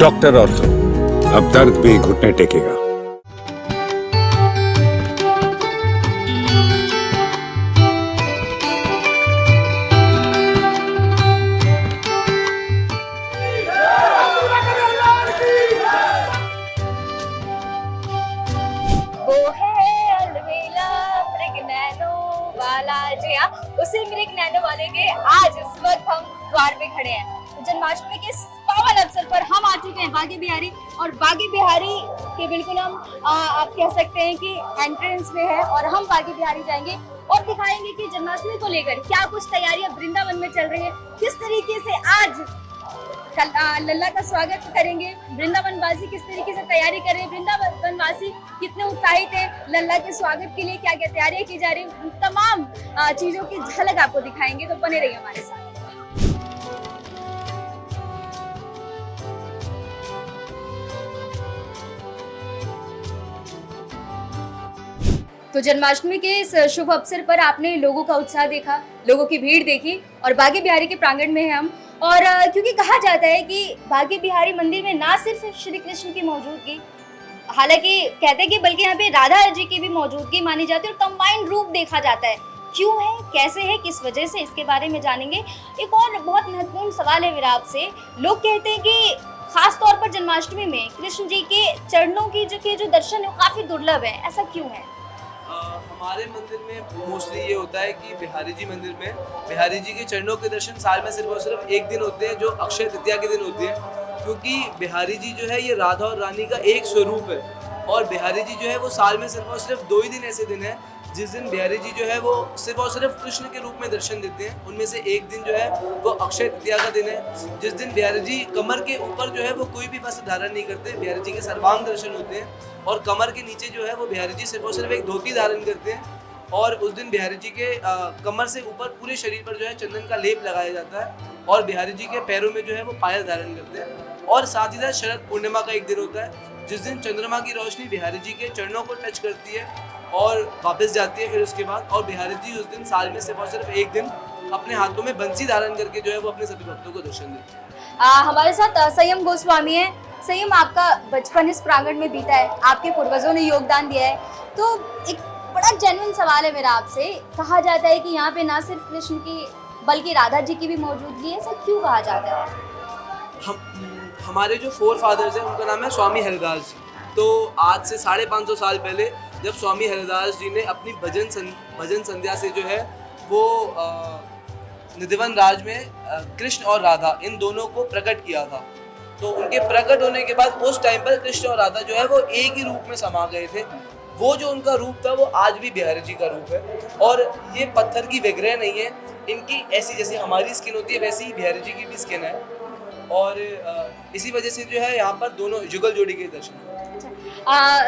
Doctor ortho, अब दर्द भी घुटने टेकेगा। उसे मृग नैनो वाले के आज इस वक्त हम द्वार पे खड़े हैं। तो जन्माष्टमी के इस पावन अवसर पर हम आ चुके हैं बागी बिहारी, और बागी बिहारी के बिल्कुल हम आप कह सकते हैं कि एंट्रेंस में है, और हम बागी बिहारी जाएंगे और दिखाएंगे कि जन्माष्टमी को लेकर क्या कुछ तैयारियां वृंदावन में चल रही है, किस तरीके से आज लल्ला का स्वागत करेंगे, वृंदावन वासी किस तरीके से तैयारी कर रहे हैं, वृंदावन वासी कितने उत्साहित हैं लल्ला के स्वागत के लिए, क्या क्या तैयारियां की जा रही है, तमाम चीजों की झलक आपको दिखाएंगे। तो बने रहिए हमारे साथ। तो जन्माष्टमी के इस शुभ अवसर पर आपने लोगों का उत्साह देखा, लोगों की भीड़ देखी, और बागी बिहारी के प्रांगण में हैं हम। और क्योंकि कहा जाता है कि बागी बिहारी मंदिर में ना सिर्फ श्री कृष्ण की मौजूदगी, हालांकि कहते हैं कि बल्कि यहाँ पे राधा जी की भी मौजूदगी मानी जाती है, और कंबाइंड रूप देखा जाता है। क्यों है, कैसे है, किस वजह से, इसके बारे में जानेंगे। एक और बहुत महत्वपूर्ण सवाल है मेरा आपसे। लोग कहते हैं कि खास तौर पर जन्माष्टमी में कृष्ण जी के चरणों की जो दर्शन है वो काफी दुर्लभ है, ऐसा क्यों है? हमारे मंदिर में मोस्टली ये होता है कि बिहारी जी मंदिर में बिहारी जी के चरणों के दर्शन साल में सिर्फ और सिर्फ एक दिन होते हैं, जो अक्षय तृतीया के दिन होती है। क्योंकि बिहारी जी जो है ये राधा और रानी का एक स्वरूप है, और बिहारी जी जो है वो साल में सिर्फ और सिर्फ 2 ही दिन ऐसे दिन है जिस दिन बिहारी जी जो है वो सिर्फ और सिर्फ कृष्ण के रूप में दर्शन देते हैं। उनमें से एक दिन जो है वो अक्षय तृतीया का दिन है, जिस दिन बिहारी जी कमर के ऊपर जो है वो कोई भी वस्त्र धारण नहीं करते। बिहारी जी के सर्वांग दर्शन होते हैं, और कमर के नीचे जो है वो बिहारी जी सिर्फ और सिर्फ एक धोती धारण करते हैं। और उस दिन बिहारी जी के कमर से ऊपर पूरे शरीर पर जो है चंदन का लेप लगाया जाता है, और बिहारी जी के पैरों में जो है वो पायल धारण करते हैं। और साथ ही साथ शरद पूर्णिमा का एक दिन होता है, जिस दिन चंद्रमा की रोशनी बिहारी जी के चरणों को टच करती है और वापस जाती है फिर उसके बाद। और बिहारी जी उस दिन साल में सिर्फ और सिर्फ एक दिन अपने हाथों में बंसी धारण करके जो है वो अपने सभी भक्तों को दर्शन देते हैं। हमारे साथ संयम गोस्वामी है। संयम, आपका बचपन इस प्रांगण में बीता है, आपके पूर्वजों ने योगदान दिया है, तो एक बड़ा जेन्युइन सवाल है मेरा आपसे। कहा जाता है कि यहाँ पे ना सिर्फ कृष्ण की बल्कि राधा जी की भी मौजूदगी है, ऐसा क्यों कहा जाता है? हमारे जो 4 फादर्स हैं उनका नाम है स्वामी हरिदास जी। तो आज से 550 साल पहले जब स्वामी हरिदास जी ने अपनी भजन संध्या से जो है वो निधिवन राज में कृष्ण और राधा इन दोनों को प्रकट किया था, तो उनके प्रकट होने के बाद उस टाइम पर कृष्ण और राधा जो है वो एक ही रूप में समा गए थे। वो जो उनका रूप था वो आज भी बिहारी जी का रूप है, और ये पत्थर की विग्रह नहीं है, इनकी ऐसी जैसी हमारी स्किन होती है वैसी ही बिहारी जी की भी स्किन है, और इसी वजह से जो है यहाँ पर दोनों जुगल जोड़ी के दर्शन है।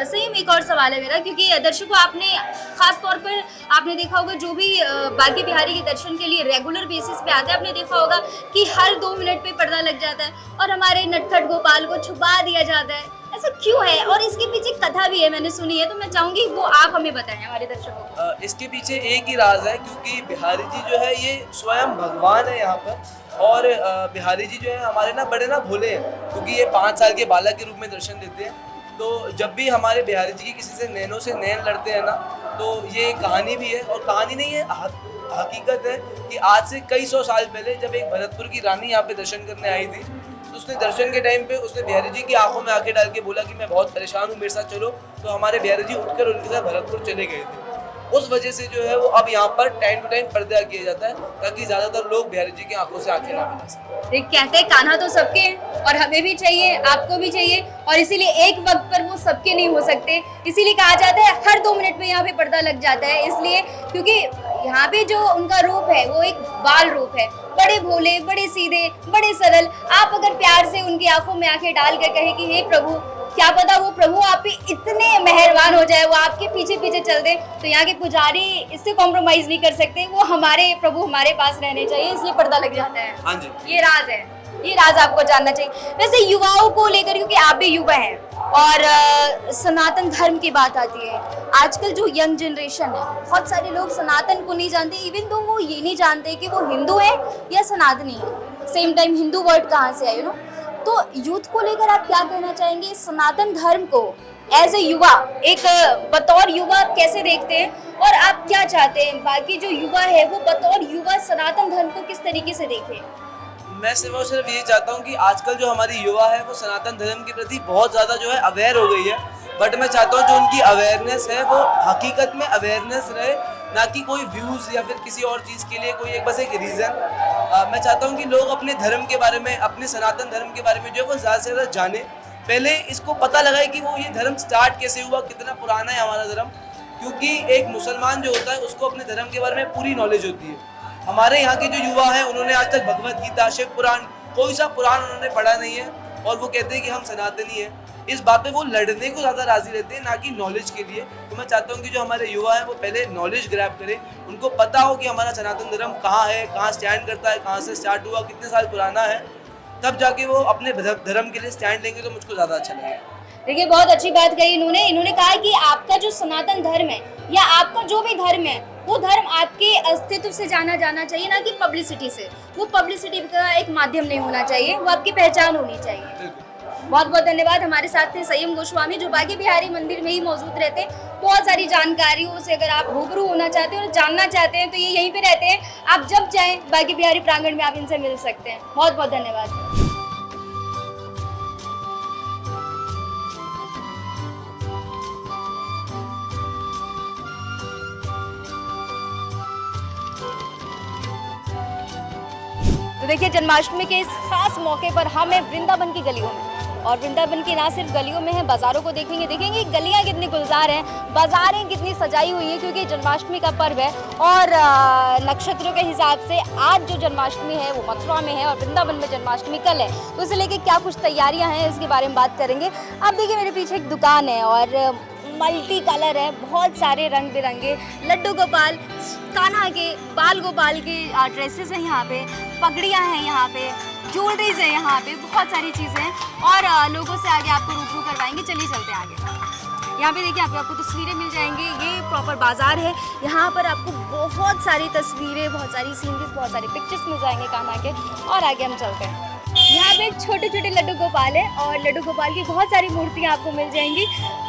सही में एक और सवाल है मेरा, क्योंकि दर्शकों आपने खास तौर पर आपने देखा होगा जो भी बागी बिहारी के दर्शन के लिए रेगुलर बेसिस पे आते हैं, आपने देखा होगा कि हर 2 मिनट पे पर्दा लग जाता है और हमारे नटखट गोपाल को छुपा दिया जाता है, ऐसा क्यों है? और इसके पीछे कथा भी है, मैंने सुनी है, तो मैं चाहूंगी वो आप हमें बताएं हमारे दर्शकों को। इसके पीछे एक ही राज है, क्योंकि बिहारी जी जो है ये स्वयं भगवान है यहाँ पर, और बिहारी जी जो है हमारे ना बड़े ना भोले हैं, क्योंकि ये 5 साल के बालक के रूप में दर्शन देते हैं। तो जब भी हमारे बिहारी जी की किसी से नैनों से नैन लड़ते हैं ना, तो ये कहानी भी है, और कहानी नहीं है, हकीकत है कि आज से कई 100 साल पहले जब एक भरतपुर की रानी यहाँ पे दर्शन करने आई थी, तो उसने दर्शन के टाइम पे उसने बिहारी जी की आंखों में आंखें डाल के बोला कि मैं बहुत परेशान हूँ, मेरे साथ चलो। तो हमारे बिहारी जी उठकर उनके साथ भरतपुर चले गए थे। उस वजह से जो है वो अब यहाँ पर टाइम टू टाइम पर्दा किया जाता है, ताकि ज्यादातर लोग बिहारी जी की आंखों से आंखें ना मिला सकें। कहते हैं कान्हा तो सबके हैं, और हमें भी चाहिए, आपको भी चाहिए, और इसीलिए एक वक्त पर वो सबके नहीं हो सकते। इसीलिए कहा जाता है हर 2 मिनट में यहाँ पे पर्दा लग जाता है, इसलिए क्योंकि यहाँ पे जो उनका रूप है वो एक बाल रूप है, बड़े भोले, बड़े सीधे, बड़े सरल। आप अगर प्यार से उनकी आंखों में आंखें डाल कर कहे कि हे प्रभु, क्या पता वो प्रभु आप पे इतने मेहरबान हो जाए, वो आपके पीछे पीछे चल दे। तो यहाँ के पुजारी इससे कॉम्प्रोमाइज नहीं कर सकते, वो हमारे प्रभु हमारे पास रहने चाहिए, इसलिए पर्दा लग जाता है। हाँ जी, ये राज है, ये राज आपको जानना चाहिए। वैसे युवाओं को लेकर, क्योंकि आप भी युवा हैं, और सनातन धर्म की बात आती है, आजकल जो यंग जनरेशन है, बहुत सारे लोग सनातन को नहीं जानते, इवन तो वो ये नहीं जानते कि वो हिंदू है या सनातनी है। सेम टाइम हिंदू वर्ड कहाँ से है, तो यूथ को लेकर आप क्या कहना चाहेंगे, सनातन धर्म को एज ए युवा, एक बतौर युवा आप कैसे देखते हैं और आप क्या चाहते हैं बाकी जो युवा है वो बतौर युवा सनातन धर्म को किस तरीके से देखे? मैं सिर्फ और सिर्फ यही चाहता हूँ कि आजकल जो हमारी युवा है वो सनातन धर्म के प्रति बहुत ज़्यादा जो है अवेयर हो गई है, बट मैं चाहता हूँ जो उनकी अवेयरनेस है वो हकीकत में अवेयरनेस रहे, ना कि कोई व्यूज़ या फिर किसी और चीज़ के लिए कोई एक बस एक रीज़न। मैं चाहता हूँ कि लोग अपने धर्म के बारे में, अपने सनातन धर्म के बारे में जो है वो ज़्यादा से ज़्यादा जाने, पहले इसको पता लगाए कि वो ये धर्म स्टार्ट कैसे हुआ, कितना पुराना है हमारा धर्म, क्योंकि एक मुसलमान जो होता है उसको अपने धर्म के बारे में पूरी नॉलेज होती है। हमारे यहाँ के जो युवा हैं उन्होंने आज तक भगवत गीता, शिव पुराण, कोई सा पुराण उन्होंने पढ़ा नहीं है, और वो कहते हैं कि हम सनातनी हैं। इस बात पे वो लड़ने को ज़्यादा राजी रहते हैं, ना कि नॉलेज के लिए। तो मैं चाहता हूँ कि जो हमारे युवा हैं वो पहले नॉलेज ग्रैब करें, उनको पता हो कि हमारा सनातन धर्म कहाँ है, कहाँ स्टैंड करता है, कहाँ से स्टार्ट हुआ, कितने साल पुराना है, तब जाके वो अपने धर्म के लिए स्टैंड लेंगे तो मुझको ज़्यादा अच्छा लगेगा। देखिए बहुत अच्छी बात कही इन्होंने कहा कि आपका जो सनातन धर्म है या आपका जो भी धर्म है वो धर्म आपके अस्तित्व से जाना चाहिए, ना कि पब्लिसिटी से। वो पब्लिसिटी का एक माध्यम नहीं होना चाहिए, वो आपकी पहचान होनी चाहिए। बहुत बहुत धन्यवाद। हमारे साथ थे संयम गोस्वामी जो बागे बिहारी मंदिर में ही मौजूद रहते हैं। बहुत सारी जानकारियों से अगर आप रूबरू होना चाहते हैं और जानना चाहते हैं तो ये यहीं पे रहते हैं, आप जब चाहें बागे बिहारी प्रांगण में आप इनसे मिल सकते हैं। बहुत बहुत धन्यवाद। तो देखिए जन्माष्टमी के इस खास मौके पर हम हैं वृंदावन की गलियों में, और वृंदावन की ना सिर्फ गलियों में है, बाज़ारों को देखेंगे गलियां कितनी गुलजार हैं, बाज़ारें कितनी सजाई हुई है, क्योंकि जन्माष्टमी का पर्व है। और नक्षत्रों के हिसाब से आज जो जन्माष्टमी है वो मथुरा में है और वृंदावन में जन्माष्टमी कल है। तो इसे लेके क्या कुछ तैयारियां हैं इसके बारे में बात करेंगे। आप देखिए मेरे पीछे एक दुकान है और मल्टी कलर है, बहुत सारे रंग बिरंगे लड्डू गोपाल, कान्हा के, बाल गोपाल के ड्रेसेस हैं यहाँ पे, पगड़ियाँ हैं यहाँ पे, ज्वेलरीज है यहाँ पे, बहुत सारी चीज़ें हैं। और लोगों से आगे आपको रूबरू करवाएंगे। चलिए चलते हैं आगे। यहाँ पे देखिए आपको तस्वीरें मिल जाएंगी। ये प्रॉपर बाजार है, यहाँ पर आपको बहुत सारी तस्वीरें, बहुत सारी सीनरीज, बहुत सारी पिक्चर्स मिल जाएंगे कान्हा के। और आगे हम चलते हैं। यहाँ पे छोटे छोटे लड्डू गोपाल है और लड्डू गोपाल की बहुत सारी मूर्तियाँ आपको मिल जाएंगी।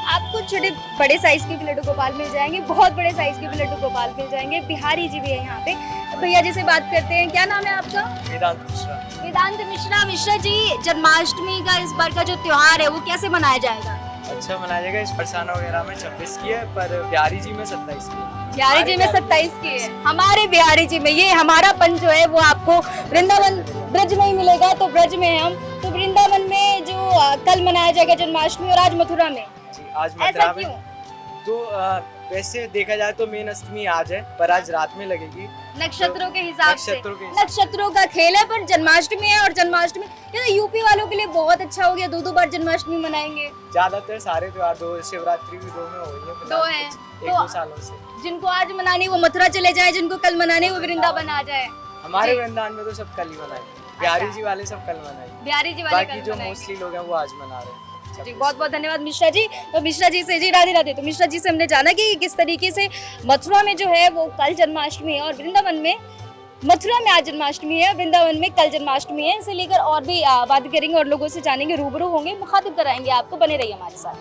आपको छोटे बड़े साइज के भी लड्डू गोपाल मिल जाएंगे, बहुत बड़े साइज के भी लड्डू गोपाल मिल जाएंगे। बिहारी जी भी है यहाँ पे। भैया जी से बात करते हैं, क्या नाम है आपका? वेदांत मिश्रा। वेदांत मिश्रा। मिश्रा जी, जन्माष्टमी का इस बार का जो त्योहार है वो कैसे मनाया जाएगा? अच्छा मनाया जाएगा। इस परसाना वगैरह में 26 की है, पर बिहारी जी में 27 की है। बिहारी जी में 27 की है। हमारे बिहारी जी में ये हमारा पन जो है वो आपको वृंदावन ब्रज में ही मिलेगा। तो ब्रज में है हम, तो वृंदावन में जो कल मनाया जाएगा जन्माष्टमी और आज मथुरा में। जी, आज मथुरा में। तो वैसे देखा जाए तो मेन अष्टमी आज है, पर आज रात में लगेगी नक्षत्रों के हिसाब से। नक्षत्रों का खेल है, पर जन्माष्टमी है। और जन्माष्टमी ये तो यूपी वालों के लिए बहुत अच्छा हो गया, दो बार जन्माष्टमी मनाएंगे। ज्यादातर सारे त्योहार दो, शिवरात्रि भी 2 में हो रही है। 2 है, 1-2 सालों से। जिनको आज मनानी वो मथुरा चले जाए, जिनको कल मनानी वो वृंदावन आ जाए। हमारे वृंदावन में तो सब कल ही मनाएंगे। बिहारी जी वाले सब कल मनाएंगे। बिहारी जी वाले बाकी जो मोस्टली लोग हैं वो आज मना रहे हैं। जी, बहुत बहुत धन्यवाद मिश्रा जी। तो मिश्रा जी से, जी राधे राधे। तो मिश्रा जी से हमने जाना कि किस तरीके से मथुरा में जो है वो कल जन्माष्टमी है और वृंदावन में, मथुरा में आज जन्माष्टमी है, वृंदावन में कल जन्माष्टमी है। इसे लेकर और भी बात करेंगे और लोगों से जानेंगे, रूबरू होंगे, मुखातिब कराएंगे आपको। बने रहिए हमारे साथ।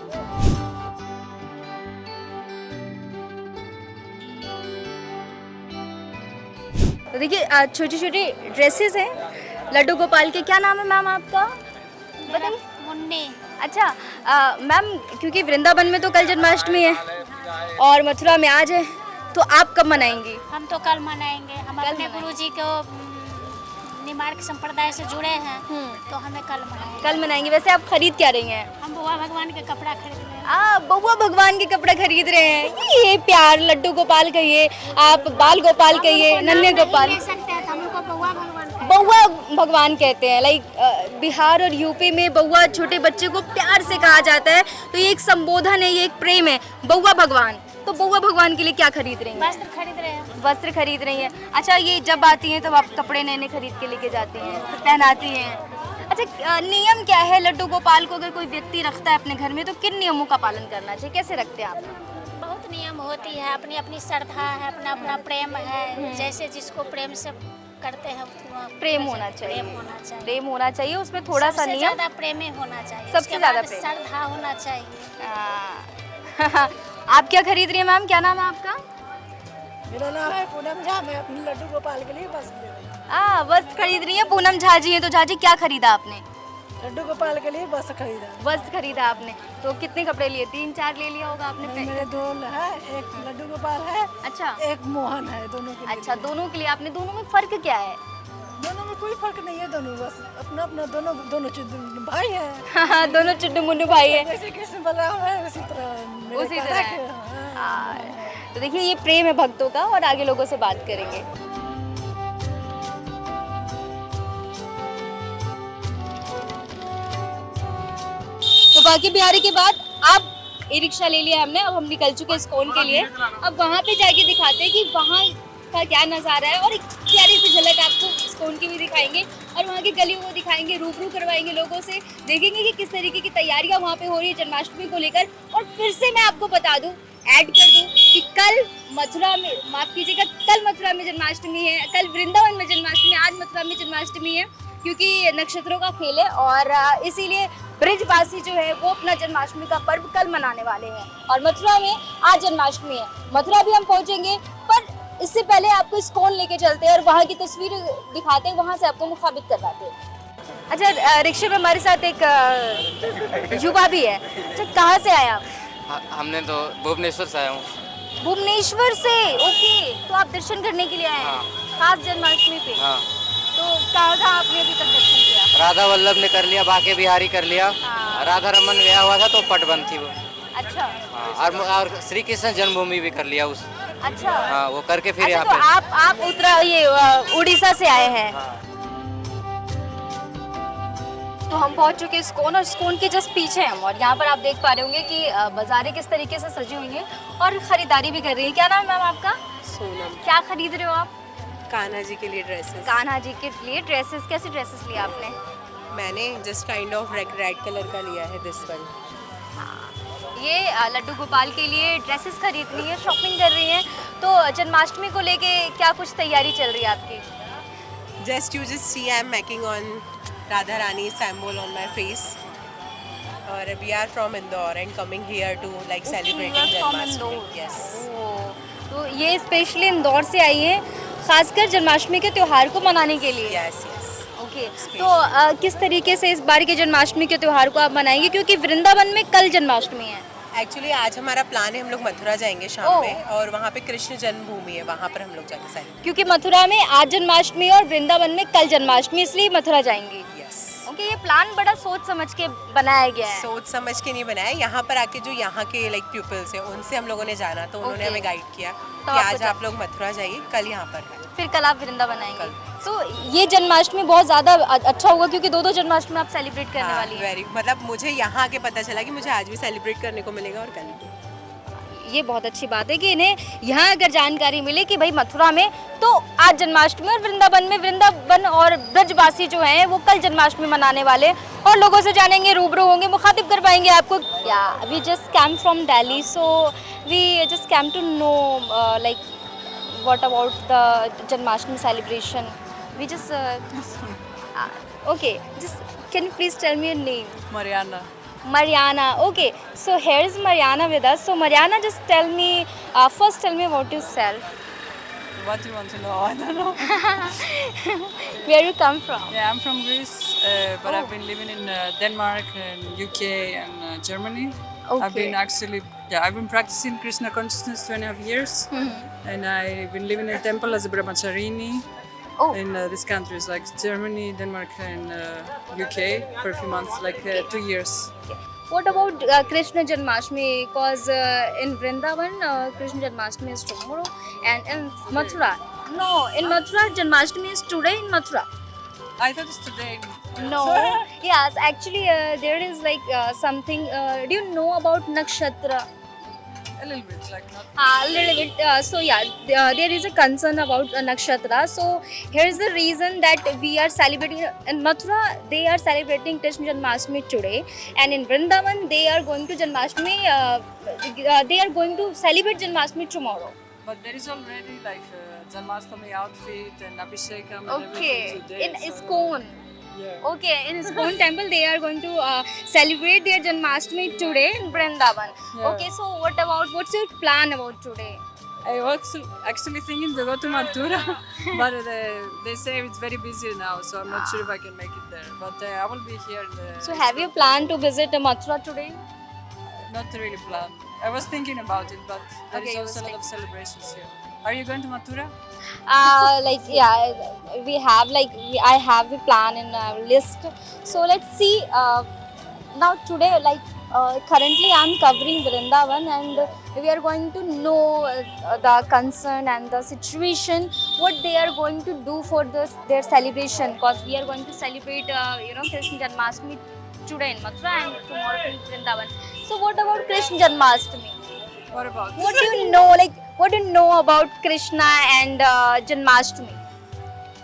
तो देखिए छोटी छोटी ड्रेसेस हैं लड्डू गोपाल के। क्या नाम है मैम आपका? बताइए। मुन्नी। अच्छा मैम, क्योंकि वृंदावन में तो कल जन्माष्टमी है और मथुरा में आज है, तो आप कब मनाएंगी? हम तो कल मनाएंगे। हम अपने गुरुजी को निमार्क संप्रदाय से जुड़े हैं, तो हमें कल मनाएंगे। कल मनाएंगे। वैसे आप खरीद क्या रही हैं? हम बउआ भगवान के कपड़ा खरीद रहे हैं। बउआ भगवान के कपड़ा खरीद रहे हैं। ये प्यार, लड्डू गोपाल कहिए, आप बाल गोपाल कहिए, नन्हे गोपाल, ले सकते हैं, तो हम लोग को बउआ भगवान बउआ भगवान कहते हैं। लाइक बिहार और यूपी में बउआ छोटे बच्चे को प्यार से कहा जाता है, तो ये एक संबोधन है, ये एक प्रेम है, बउआ भगवान। तो बउआ भगवान के लिए क्या खरीद रही हैं? वस्त्र खरीद रहे हैं। वस्त्र खरीद रही हैं। अच्छा, ये जब आती हैं तब आप कपड़े नए नए खरीद के लेके जाती हैं, पहनाती हैं। अच्छा, नियम क्या है लड्डू गोपाल को अगर कोई व्यक्ति रखता है अपने घर में, तो किन नियमों का पालन करना चाहिए? कैसे रखते हैं आप? बहुत नियम होती है, अपनी अपनी श्रद्धा है, अपना अपना प्रेम है। जैसे जिसको प्रेम से करते हैं प्रेम होना चाहिए। प्रेम होना चाहिए, प्रेम होना चाहिए, उसमें थोड़ा सा सबसे नियम। ज्यादा प्रेम ही होना चाहिए, सबसे उसके ज्यादा बाद प्रेम। श्रद्धा होना चाहिए। आप क्या खरीद रही हैं मैम, क्या नाम है आपका? मेरा नाम है पूनम झा। मैं अपने लड्डू गोपाल के लिए बस ले रही बस खरीद रही है। पूनम झा जी हैं, तो झा जी क्या खरीदा आपने? हूँ। लड्डू गोपाल के लिए बस खरीदा। बस खरीदा आपने, तो कितने कपड़े लिए? 3-4 ले लिया होगा आपने? मेरे दो है, एक लड्डू गोपाल है, अच्छा एक मोहन है, दोनों के लिए। अच्छा, दोनों के लिए आपने। दोनों में फर्क क्या है? दोनों में कोई फर्क नहीं है, दोनों बस अपना अपना दोनों दोनों भाई है। दोनों चुन्नू मुन्नू भाई है। जैसे कृष्ण बलराम है उसी तरह मेरे उसी काका तरह के, है। हाँ। तो देखिए, ये प्रेम है भक्तों का, और आगे लोगों से बात करेंगे। तो बाकी बिहारी के बाद अब ई रिक्शा ले लिया हमने, अब हम निकल चुके हैं इस्कॉन के लिए। अब वहाँ पे जाके दिखाते हैं कि वहाँ का क्या नज़ारा है, और एक प्यारी सी झलक आपको इस्कॉन की भी दिखाएंगे, और वहाँ की गलियों को दिखाएंगे, रूबरू करवाएंगे लोगों से, देखेंगे कि किस तरीके की तैयारियाँ वहाँ पे हो रही है जन्माष्टमी को लेकर। और फिर से मैं आपको बता दूँ, ऐड कर दूँ कि कल मथुरा में, माफ़ कीजिएगा, कल मथुरा में जन्माष्टमी है, कल वृंदावन में जन्माष्टमी है, आज मथुरा में जन्माष्टमी है, क्योंकि नक्षत्रों का खेल है, और इसीलिए ब्रिजवासी जो है वो अपना जन्माष्टमी का पर्व कल मनाने वाले हैं। और मथुरा में आज जन्माष्टमी है। मथुरा भी हम पहुंचेंगे, पर इससे पहले आपको इस्कॉन लेके चलते हैं और वहाँ की तस्वीर दिखाते हैं, वहाँ से आपको मुखाबित करवाते हैं। अच्छा, रिक्शे में हमारे साथ एक युवा भी है। अच्छा, कहाँ से आए आप? हमने तो भुवनेश्वर से आया हूँ। भुवनेश्वर से, ओके। तो आप दर्शन करने के लिए आए हैं खास जन्माष्टमी पे? हाँ, तो कहाँ कहाँ आपने अभी तक दर्शन किया? राधा वल्लभ ने कर लिया, बाके बिहारी कर लिया, हाँ। राधा रमन ब्याह हुआ था तो पटबंद थी वो। अच्छा हाँ, और श्री कृष्ण जन्मभूमि भी कर लिया उस। अच्छा। हाँ, वो करके फिर अच्छा, यहाँ तो पे। आप ये उड़ीसा से आए हैं। तो हम पहुंच चुके हैं इस्कॉन, और इस्कॉन के जस्ट पीछे हैं हम, और यहाँ पर आप देख पा रहे होंगे कि बाजारें किस तरीके से सजी हुई हैं और खरीदारी भी कर रही है। क्या नाम है मैम आपका? सोनम। क्या खरीद रहे हो आप? कान्हा जी के लिए ड्रेसेस। कान्हा जी के लिए ड्रेसेस। कैसी ड्रेसेस लिया आपने? मैंने just kind of red colour का लिया है, दिस वन। ये लड्डू गोपाल के लिए ड्रेसेस खरीद रही है, शॉपिंग कर रही हैं। तो जन्माष्टमी को लेके क्या कुछ तैयारी चल रही है आपकी? Just see I am making on Radha Rani symbol on my face. और we are from Indore and coming here to like celebrating Janmashtami. Yes. तो ये स्पेशली इंदौर से आई हैं, खासकर जन्माष्टमी के त्योहार को मनाने के लिए। Yes, yes. ओके, तो किस तरीके से इस बार के जन्माष्टमी के त्योहार को आप मनाएंगे, क्योंकि वृंदावन में कल जन्माष्टमी है? एक्चुअली आज हमारा प्लान है, हम लोग मथुरा जाएंगे शाम में, और वहाँ पे कृष्ण जन्मभूमि है, वहाँ पर हम लोग जाके सेलिब्रेट। क्योंकि मथुरा में आज जन्माष्टमी और वृंदावन में कल जन्माष्टमी, इसलिए मथुरा जाएंगी। यस। ओके, ये प्लान बड़ा सोच समझ के बनाया गया है। सोच समझ के नहीं बनाया, यहाँ पर आके जो यहाँ के लाइक पीपल्स हैं उनसे हम लोगों ने जाना, तो उन्होंने Okay. हमें गाइड किया तो कि आपको आज आप लोग मथुरा जाइए, कल यहाँ पर हैं। फिर कल आप वृंदावन आएंगे। तो ये जन्माष्टमी बहुत ज़्यादा अच्छा होगा, क्योंकि दो जन्माष्टमी आप सेलिब्रेट करने वाली है। वेरी, मतलब मुझे यहाँ आके पता चला कि मुझे आज भी सेलिब्रेट करने को मिलेगा और कल भी। ये बहुत अच्छी बात है कि इन्हें यहाँ अगर जानकारी मिले कि भाई मथुरा में तो आज जन्माष्टमी, और वृंदावन और ब्रजवासी जो हैं वो कल जन्माष्टमी मनाने वाले, और लोगों से जानेंगे, रूबरू होंगे, मुखातिब कर पाएंगे आपको। या we just came from Delhi, so we just came to know like what about the Janmashtami celebration. We just okay, just can you please tell me your name? Mariana. Okay, so here is Mariana with us. So Mariana, just tell me, first tell me about yourself. What do you want to know? I don't know. Where you come from? Yeah, I'm from Greece, but Oh. I've been living in Denmark and UK and Germany. Okay. I've been I've been practicing Krishna consciousness 2.5 years, and I've been living in a temple as a brahmacharini Oh. in these countries like Germany, Denmark, and UK for a few months, like 2 years. What about Krishna Janmashtami? Because in Vrindavan, Krishna Janmashtami is tomorrow, and in Mathura, no, in Mathura Janmashtami is today in Mathura. I thought it's today. No, yes, actually there is like something. Do you know about nakshatra? A little bit, like not. A little bit. So yeah, there is a concern about nakshatra. So here's the reason that we are celebrating in Mathura. They are celebrating Krishna Janmashtami today, and in Vrindavan they are going to Janmashtami. They are going to celebrate Janmashtami tomorrow. But there is already like Janmashtami outfit and Abhishekam and Okay, everything today. in so- ISKCON. Yeah. Okay, in ISKCON temple they are going to celebrate their Janmashtami today in Vrindavan. Yeah. Okay, so what's your plan about today? I was actually thinking to go to Mathura, but they say it's very busy now, so I'm not sure if I can make it there. But I will be here. So have you planned to visit Mathura today? Not really planned. I was thinking about it, but there Okay, is you also a was lot of celebrations here. Are you going to Mathura? Like yeah, I have a plan in our list. So let's see. Now today, currently I'm covering Vrindavan, and we are going to know the concern and the situation, what they are going to do for their celebration, because we are going to celebrate Krishna Janmashtami today in Mathura and tomorrow in Vrindavan. So what about Krishna Janmashtami? What about? What do you know? What do you know about Krishna and Janmashtami?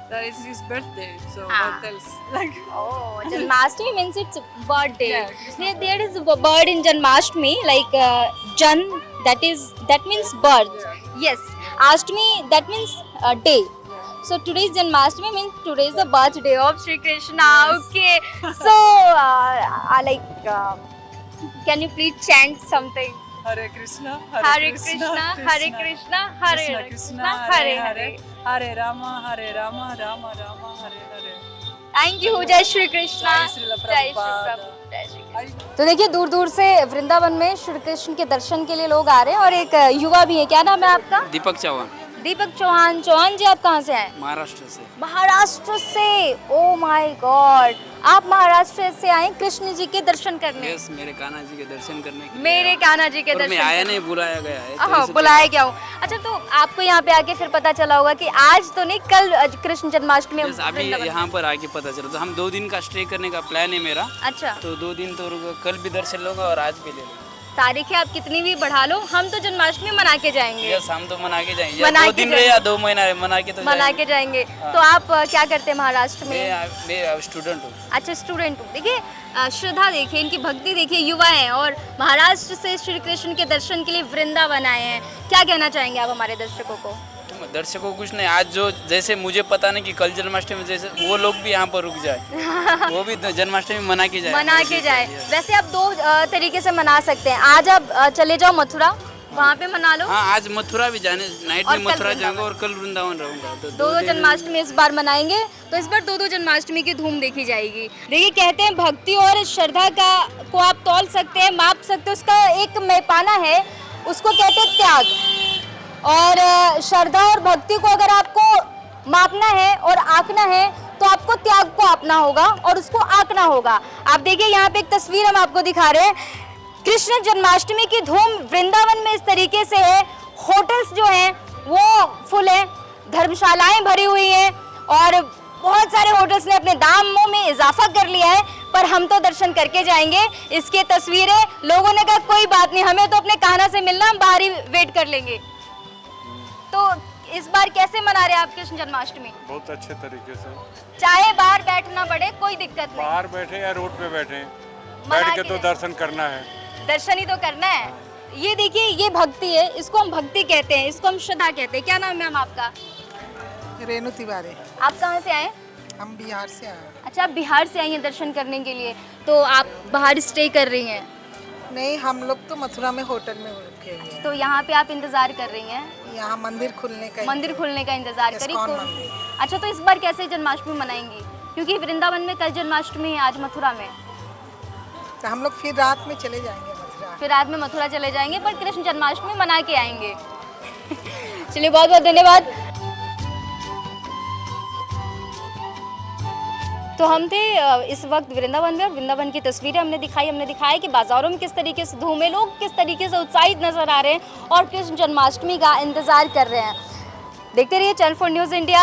That is his birthday, so Ah. what else? Like, Oh, Janmashtami means it's birthday. Yeah, There is a bird in Janmashtami, like Jan, that means birth. Yes, Ashtami, that means day. So today's Janmashtami means today is the birthday of Shri Krishna. Okay, so can you please chant something? Hare Krishna, Hare Krishna, Hare Krishna, Hare Krishna, Hare Hare. Hare Rama, Rama Rama, Hare Hare. Thank you, जय श्री कृष्ण, जय श्रील जय श्री प्रभुपाद। प्रभु, जय श्री कृष्ण। तो देखिए दूर दूर से वृंदावन में श्री कृष्ण के दर्शन के लिए लोग आ रहे हैं, और एक युवा भी है। क्या नाम है आपका? दीपक चौहान, दीपक चौहान। चौहान जी, आप कहाँ से आए? महाराष्ट्र से। महाराष्ट्र से? ओ माय गॉड, आप महाराष्ट्र से आए कृष्ण जी के दर्शन करने? यस, मेरे कान्हा जी के दर्शन करने के लिए मेरे कान्हा जी के और दर्शन मैं आया करने। नहीं, बुलाया गया है। तो हाँ, इसलिए- बुलाया क्या हूँ। अच्छा, तो आपको यहाँ पे आके फिर पता चला होगा कि आज तो नहीं, कल कृष्ण जन्माष्टमी यस, अभी वृंदावन। यहाँ पर आके पता चला। तो हम 2 दिन का स्टे करने का प्लान है मेरा। अच्छा, तो 2 दिन तो कल भी दर्शन लूंगा और आज भी ले लूंगा। तारीखें आप कितनी भी बढ़ा लो, हम तो जन्माष्टमी मना के जाएंगे। यस, हम तो मना के जाएंगे। मना 2 के दिन रहे या 2 महीना रहे, मना के तो मना जाएंगे। के जाएंगे। तो आप क्या करते हैं महाराष्ट्र में? मैं स्टूडेंट हूँ। अच्छा, स्टूडेंट हूँ। देखिए श्रद्धा देखिए, इनकी भक्ति देखिए, युवा हैं और महाराष्ट्र से श्री कृष्ण के दर्शन के लिए वृंदावन आए हैं। क्या कहना चाहेंगे आप हमारे दर्शकों को? दर्शकों को कुछ नहीं, आज जो जैसे मुझे पता नहीं कि कल जन्माष्टमी, जैसे वो लोग भी यहाँ पर रुक जाए, वो भी जन्माष्टमी मना के जाए। मना के जाए। वैसे आप 2 तरीके से मना सकते हैं। आज आप चले जाओ मथुरा, वहाँ पे मना लो। हाँ, आज मथुरा भी जाने, नाइट और में कल मथुरा वृंदावन। जाऊंगा और कल वृंदावन रहूंगा। तो 2 जन्माष्टमी इस बार मनाएंगे, तो इस बार 2 जन्माष्टमी की धूम देखी जाएगी। देखिए कहते हैं भक्ति और श्रद्धा को आप तौल सकते हैं, माप सकते हैं, उसका एक मैपाना है, उसको कहते हैं त्याग। और श्रद्धा और भक्ति को अगर आपको मापना है और आंकना है, तो आपको त्याग को आपना होगा और उसको आंकना होगा। आप देखिए यहाँ पे एक तस्वीर हम आपको दिखा रहे हैं। कृष्ण जन्माष्टमी की धूम वृंदावन में इस तरीके से है। होटल्स जो हैं वो फुल हैं, धर्मशालाएं भरी हुई हैं, और बहुत सारे होटल्स ने अपने दामों में इजाफा कर लिया है, पर हम तो दर्शन करके जाएंगे। इसके तस्वीरें, लोगों ने कहा कोई बात नहीं, हमें तो अपने कान्हा से मिलना, हम बाहर ही वेट कर लेंगे। तो इस बार कैसे मना रहे हैं आप कृष्ण जन्माष्टमी? बहुत अच्छे तरीके से, चाहे बाहर बैठना पड़े कोई दिक्कत नहीं, बाहर बैठे या रोड पे बैठे, मना बैठ के के तो जाए। दर्शन करना है। दर्शन ही तो करना है। ये देखिए, ये भक्ति है, इसको हम भक्ति कहते हैं, इसको हम श्रद्धा कहते हैं। क्या नाम है मैम आपका? रेणु तिवारी। आप कहाँ से आए? हम बिहार से आए। अच्छा, आप बिहार से आई हैं दर्शन करने के लिए, तो आप बाहर स्टे कर रही हैं? नहीं, हम लोग तो मथुरा में होटल में रुके हुए हैं। तो यहाँ पे आप इंतजार कर रही हैं? यहाँ मंदिर खुलने का मंदिर खुलने का इंतजार करी। इस्कॉन मंदिर। अच्छा, तो इस बार कैसे जन्माष्टमी मनाएंगी? क्योंकि वृंदावन में कल जन्माष्टमी है, आज मथुरा में। तो हम लोग फिर रात में चले जाएंगे मथुरा। फिर रात में मथुरा चले जाएंगे, पर कृष्ण जन्माष्टमी मना के आएंगे। चलिए, बहुत बहुत धन्यवाद। तो हम थे इस वक्त वृंदावन में, और वृंदावन की तस्वीरें हमने दिखाया कि बाज़ारों में किस तरीके से धूम है, लोग किस तरीके से उत्साहित नजर आ रहे हैं और कृष्ण जन्माष्टमी का इंतज़ार कर रहे हैं। देखते रहिए चैनल 4 न्यूज़ इंडिया।